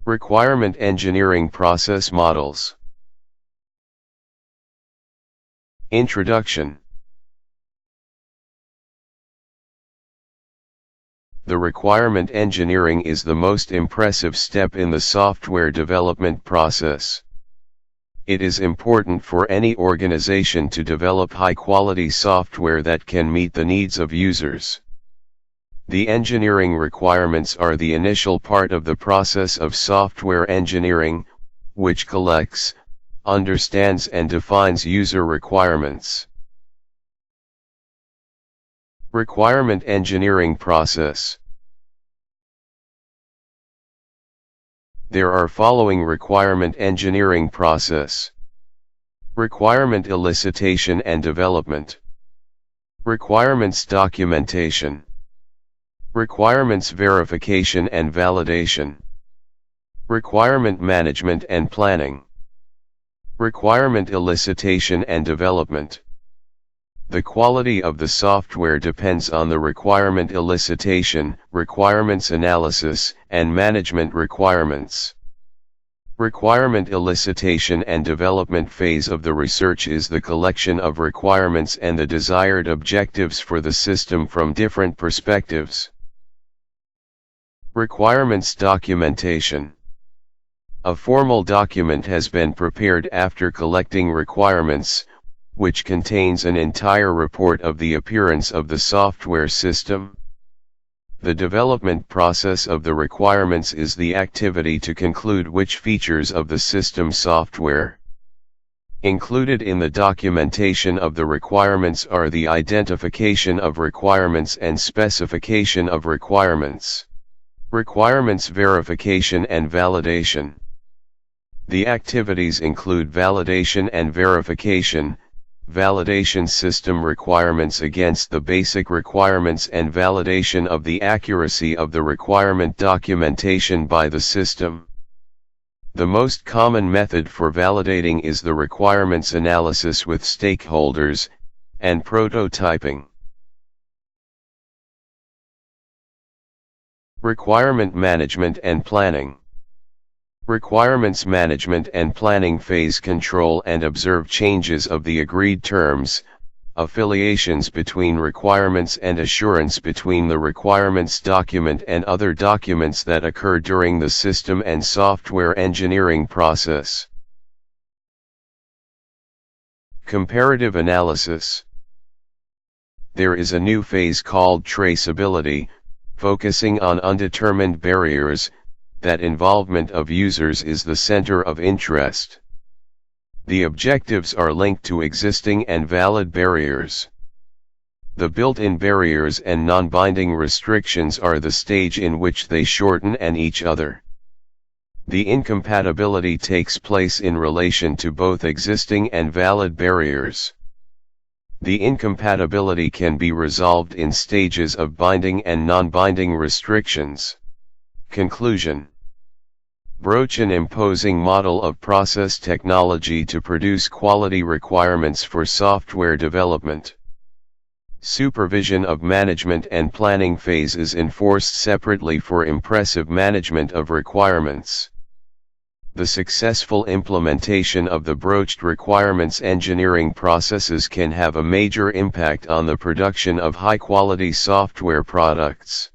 Requirement engineering process models. Introduction. The requirement engineering is the most impressive step in the software development process. It is important for any organization to develop high-quality software that can meet the needs of users. The engineering requirements are the initial part of the process of software engineering, which collects, understands and defines user requirements. Requirement engineering process. There are following requirement engineering process. Requirement elicitation and development. Requirements documentation. Requirements verification and validation. Requirement management and planning. Requirement elicitation and development. The quality of the software depends on the requirement elicitation, requirements analysis, and management requirements. Requirement elicitation and development phase of the research is the collection of requirements and the desired objectives for the system from different perspectives. Requirements documentation. A formal document has been prepared after collecting requirements, which contains an entire report of the appearance of the software system. The development process of the requirements is the activity to conclude which features of the system software. Included in the documentation of the requirements are the identification of requirements and specification of requirements. Requirements verification and validation. The activities include validation and verification, validation system requirements against the basic requirements and validation of the accuracy of the requirement documentation by the system. The most common method for validating is the requirements analysis with stakeholders, and prototyping. Requirement management and planning. Requirements management and planning phase control and observe changes of the agreed terms, affiliations between requirements and assurance between the requirements document and other documents that occur during the system and software engineering process. Comparative analysis. There is a new phase called traceability, focusing on undetermined barriers. That involvement of users is the center of interest. The objectives are linked to existing and valid barriers. The built-in barriers and non-binding restrictions are the stage in which they shorten and each other. The incompatibility takes place in relation to both existing and valid barriers. The incompatibility can be resolved in stages of binding and non-binding restrictions. Conclusion. Broach an imposing model of process technology to produce quality requirements for software development. Supervision of management and planning phase is enforced separately for impressive management of requirements. The successful implementation of the broached requirements engineering processes can have a major impact on the production of high-quality software products.